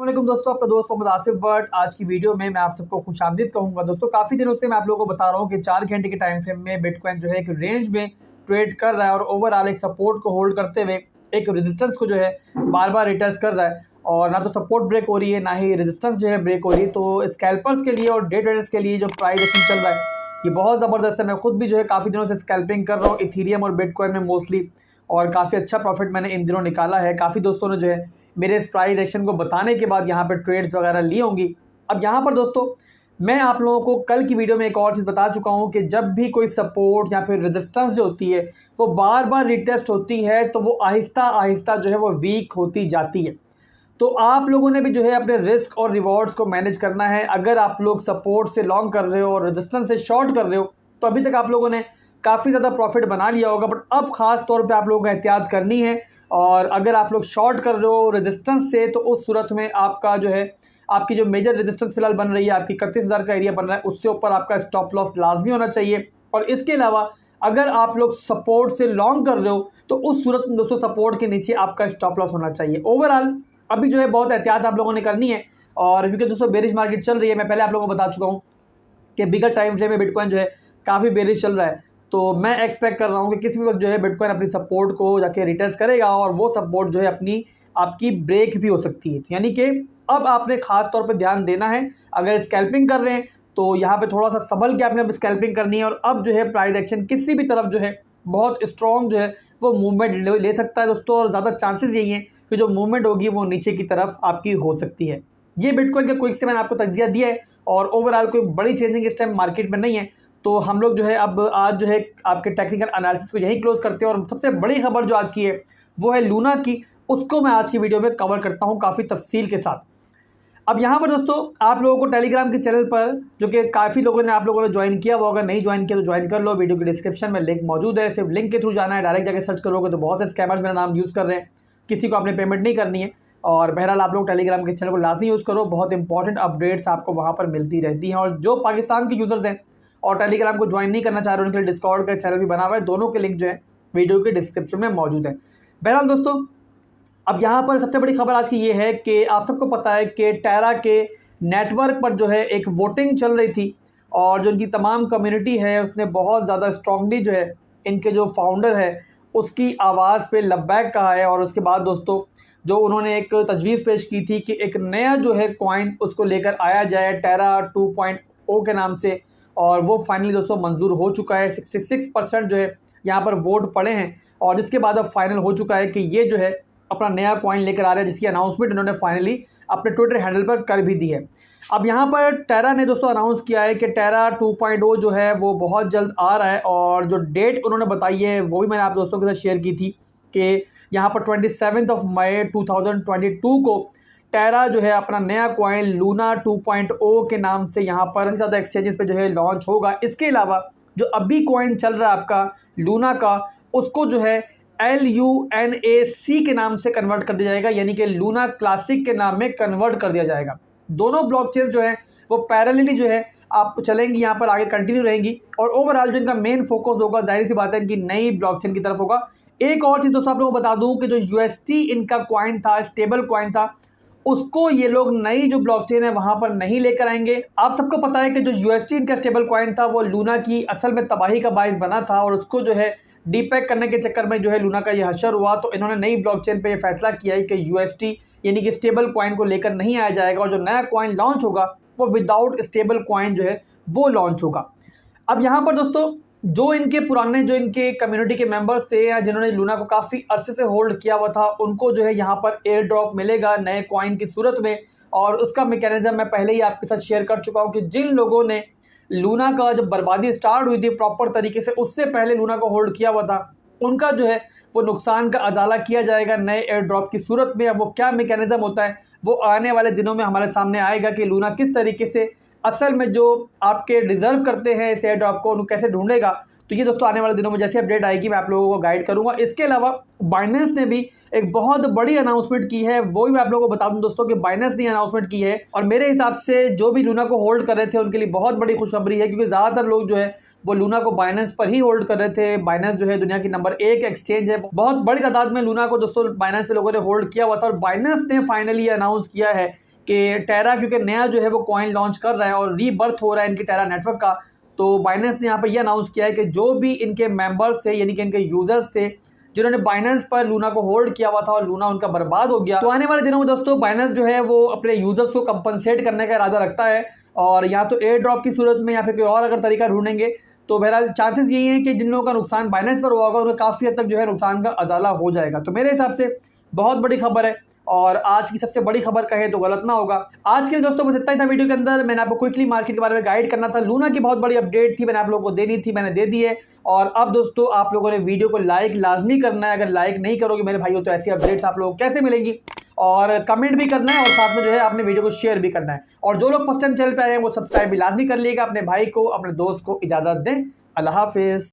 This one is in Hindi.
वालेकुम दोस्तों, आपका दोस्त मोहम्मद आसिफ बट। आज की वीडियो में मैं आप सबको खुशामदीद कहूंगा। दोस्तों, काफ़ी दिनों से मैं आप लोगों को बता रहा हूं कि 4 घंटे के टाइम फ्रेम में बिटकॉइन जो है एक रेंज में ट्रेड कर रहा है और ओवरऑल एक सपोर्ट को होल्ड करते हुए एक रेजिस्टेंस को जो है बार बार रिटेस्ट कर रहा है। और ना तो सपोर्ट ब्रेक हो रही है, ना ही रेजिस्टेंस जो है ब्रेक हो रही है। तो स्कैल्पर्स के लिए और डे ट्रेडर्स के लिए जो प्राइस एक्शन चल रहा है ये बहुत ज़बरदस्त है। मैं खुद भी जो है काफ़ी दिनों से स्कैल्पिंग कर रहा हूँ इथीरियम और बिटकॉइन में मोस्टली, और काफ़ी अच्छा प्रॉफिट मैंने इन दिनों निकाला है। काफ़ी दोस्तों ने जो है मेरे इस प्राइस एक्शन को बताने के बाद यहाँ पर ट्रेड्स वगैरह ली होंगी। अब यहाँ पर दोस्तों मैं आप लोगों को कल की वीडियो में एक और चीज़ बता चुका हूँ कि जब भी कोई सपोर्ट या फिर रेजिस्टेंस जो होती है वो बार बार रिटेस्ट होती है तो वो आहिस्ता आहिस्ता जो है वो वीक होती जाती है। तो आप लोगों ने भी जो है अपने रिस्क और रिवॉर्ड्स को मैनेज करना है। अगर आप लोग सपोर्ट से लॉन्ग कर रहे हो और रेजिस्टेंस से शॉर्ट कर रहे हो तो अभी तक आप लोगों ने काफ़ी ज़्यादा प्रॉफिट बना लिया होगा, बट अब खास तौर पे आप लोगों को एहतियात करनी है। और अगर आप लोग शॉर्ट कर रहे हो रेजिस्टेंस से तो उस सूरत में आपका जो है आपकी जो मेजर रेजिस्टेंस फिलहाल बन रही है, आपकी 31,000 का एरिया बन रहा है, उससे ऊपर आपका स्टॉप लॉस लाजमी होना चाहिए। और इसके अलावा अगर आप लोग सपोर्ट से लॉन्ग कर रहे हो तो उस सूरत में दोस्तों सपोर्ट के नीचे आपका स्टॉप लॉस होना चाहिए। ओवरऑल अभी जो है बहुत एहतियात आप लोगों ने करनी है। और क्योंकि दोस्तों बेरिश मार्केट चल रही है, मैं पहले आप लोगों को बता चुका हूँ कि बिगर टाइम फ्रेम में बिटकॉइन जो है काफ़ी बेरिश चल रहा है। तो मैं एक्सपेक्ट कर रहा हूँ कि किसी भी वक्त जो है बिटकॉइन अपनी सपोर्ट को जाके रिटेस्ट करेगा और वो सपोर्ट जो है अपनी आपकी ब्रेक भी हो सकती है। यानी कि अब आपने खास तौर पे ध्यान देना है। अगर स्कैल्पिंग कर रहे हैं तो यहाँ पे थोड़ा सा संभल के आपने स्कैल्पिंग करनी है। और अब जो है प्राइस एक्शन किसी भी तरफ जो है बहुत स्ट्रॉन्ग जो है वो मूवमेंट ले सकता है दोस्तों। और ज़्यादा चांसेस यही हैं कि जो मूवमेंट होगी वो नीचे की तरफ आपकी हो सकती है। ये बिटकॉइन का क्विक से मैंने आपको तज्जिया दिया है और ओवरऑल कोई बड़ी चेंजिंग इस टाइम मार्केट में नहीं है। तो हम लोग जो है अब आज जो है आपके टेक्निकल एनालिसिस को यहीं क्लोज करते हैं। और सबसे बड़ी खबर जो आज की है वो है लूना की, उसको मैं आज की वीडियो में कवर करता हूं काफ़ी तफसील के साथ। अब यहाँ पर दोस्तों आप लोगों को टेलीग्राम के चैनल पर जो कि काफ़ी लोगों ने आप लोगों ने ज्वाइन किया, वो अगर नहीं ज्वाइन किया तो ज्वाइन कर लो। वीडियो के डिस्क्रिप्शन में लिंक मौजूद है, सिर्फ लिंक के थ्रू जाना है। डायरेक्ट जाकर सर्च करोगे तो बहुत से स्कैमर्स मेरा नाम यूज़ कर रहे हैं, किसी को आपने पेमेंट नहीं करनी है। और बहरहाल आप लोग टेलीग्राम के चैनल को लाजमी यूज़ करो, बहुत इंपॉर्टेंट अपडेट्स आपको वहाँ पर मिलती रहती हैं। और जो पाकिस्तान के यूज़र्स हैं और टेलीग्राम को ज्वाइन नहीं करना चाह रहे उनके लिए डिस्कॉर्ड का चैनल भी बना हुआ है, दोनों के लिंक जो है वीडियो के डिस्क्रिप्शन में मौजूद है। बहरहाल दोस्तों अब यहाँ पर सबसे बड़ी खबर आज की ये है कि आप सबको पता है कि टेरा के नेटवर्क पर जो है एक वोटिंग चल रही थी और जो उनकी तमाम कम्युनिटी है उसने बहुत ज़्यादा स्ट्रांगली जो है इनके जो फाउंडर है उसकी आवाज़ पे लब्बैक कहा है। और उसके बाद दोस्तों जो उन्होंने एक तजवीज़ पेश की थी कि एक नया जो है कॉइन उसको लेकर आया जाए टेरा 2.0 के नाम से, और वो फाइनली दोस्तों मंजूर हो चुका है। 66% जो है यहाँ पर वोट पड़े हैं और जिसके बाद अब फाइनल हो चुका है कि ये जो है अपना नया कॉइन लेकर आ रहा है, जिसकी अनाउंसमेंट इन्होंने फाइनली अपने ट्विटर हैंडल पर कर भी दी है। अब यहाँ पर टेरा ने दोस्तों अनाउंस किया है कि टेरा 2.0 जो है वो बहुत जल्द आ रहा है। और जो डेट उन्होंने बताई है वो भी मैंने आप दोस्तों के साथ शेयर की थी कि यहाँ पर 27 मई 2022 को टेरा जो है अपना नया कॉइन लूना 2.0 के नाम से यहाँ पर ज़्यादा एक्सचेंजेस पे जो है लॉन्च होगा। इसके अलावा जो अभी कॉइन चल रहा है आपका लूना का, उसको जो है LUNAC के नाम से कन्वर्ट कर दिया जाएगा, यानी कि लूना क्लासिक के नाम में कन्वर्ट कर दिया जाएगा। दोनों ब्लॉकचेन जो है वो पैरेलली जो है आप चलेंगी, यहाँ पर आगे कंटिन्यू रहेंगी। और ओवरऑल जो इनका मेन फोकस होगा जाहिर सी बात है इनकी नई ब्लॉकचेन की तरफ होगा। एक और चीज़ दोस्तों आप लोगों को बता दूं कि जो UST इनका कॉइन था, स्टेबल कॉइन था, उसको ये लोग नई जो ब्लॉकचेन है वहां पर नहीं लेकर आएंगे। आप सबको पता है कि जो UST इनका स्टेबल कॉइन था वो लूना की असल में तबाही का बाइस बना था और उसको जो है डीपैक करने के चक्कर में जो है लूना का ये हशर हुआ। तो इन्होंने नई ब्लॉकचेन पे ये फैसला किया है कि UST यानी कि स्टेबल कॉइन को लेकर नहीं आया जाएगा और जो नया कॉइन लॉन्च होगा वो विदाउट स्टेबल कॉइन जो है वो लॉन्च होगा। अब यहाँ पर दोस्तों जो इनके पुराने जो इनके कम्युनिटी के मेंबर्स थे या जिन्होंने लूना को काफ़ी अरसे से होल्ड किया हुआ था, उनको जो है यहाँ पर एयर ड्रॉप मिलेगा नए कॉइन की सूरत में। और उसका मैकेनिज्म मैं पहले ही आपके साथ शेयर कर चुका हूँ कि जिन लोगों ने लूना का जब बर्बादी स्टार्ट हुई थी प्रॉपर तरीके से, उससे पहले लूना को होल्ड किया हुआ था, उनका जो है वो नुकसान का अजाला किया जाएगा नए एयर ड्रॉप की सूरत में। अब वो क्या मैकेनिज्म होता है वो आने वाले दिनों में हमारे सामने आएगा कि लूना किस तरीके से असल में जो आपके डिजर्व करते हैं इस एयर ड्रॉप को उनको कैसे ढूंढेगा। तो ये दोस्तों आने वाले दिनों में जैसे अपडेट आएगी मैं आप लोगों को गाइड करूंगा। इसके अलावा बाइनेंस ने भी एक बहुत बड़ी अनाउंसमेंट की है, वो भी मैं आप लोगों को बता दूं दोस्तों कि बाइनेंस ने अनाउंसमेंट की है। और मेरे हिसाब से जो भी लूना को होल्ड कर रहे थे उनके लिए बहुत बड़ी खुशखबरी है, क्योंकि ज़्यादातर लोग जो है वो लूना को बाइनेंस पर ही होल्ड कर रहे थे। बाइनेंस जो है दुनिया की नंबर 1 एक्सचेंज है, बहुत बड़ी तादाद में लूना को दोस्तों बाइनेंस पे लोगों ने होल्ड किया हुआ था। और बाइनेंस ने फाइनली अनाउंस किया है कि टेरा क्योंकि नया जो है वो कॉइन लॉन्च कर रहा है और रीबर्थ हो रहा है इनके टेरा नेटवर्क का, तो बाइनेंस ने यहाँ पर यह अनाउंस किया है कि जो भी इनके मेंबर्स थे यानी कि इनके यूजर्स थे जिन्होंने बाइनेंस पर लूना को होल्ड किया हुआ था और लूना उनका बर्बाद हो गया, तो आने वाले दिनों में दोस्तों बाइनेंस जो है वो अपने यूजर्स को कंपनसेट करने का इरादा रखता है और या तो एयर ड्रॉप की सूरत में या फिर कोई और अगर तरीका ढूंढेंगे। तो बहरहाल चांसेस यही हैं कि जिन लोगों का नुकसान बाइनेंस पर हुआ होगा उन्हें काफ़ी हद तक जो है नुकसान का अजाला हो जाएगा। तो मेरे हिसाब से बहुत बड़ी खबर है और आज की सबसे बड़ी खबर कहे तो गलत ना होगा। आज के लिए दोस्तों बस इतना ही था वीडियो के अंदर। मैंने आपको क्विकली मार्केट के बारे में गाइड करना था, लूना की बहुत बड़ी अपडेट थी, मैंने आप लोगों को देनी थी, मैंने दे दी है। और अब दोस्तों आप लोगों ने वीडियो को लाइक लाजमी करना है, अगर लाइक नहीं करोगे मेरे भाइयों तो ऐसी अपडेट्स आप लोगों को कैसे मिलेंगी, और कमेंट भी करना है और साथ में जो है आपने वीडियो को शेयर भी करना है। और जो लोग फर्स्ट टाइम चैनल पे आए हैं वो सब्सक्राइब भी लाजमी कर लीजिएगा। अपने भाई को अपने दोस्त को इजाजत दें। अल्लाह हाफिज।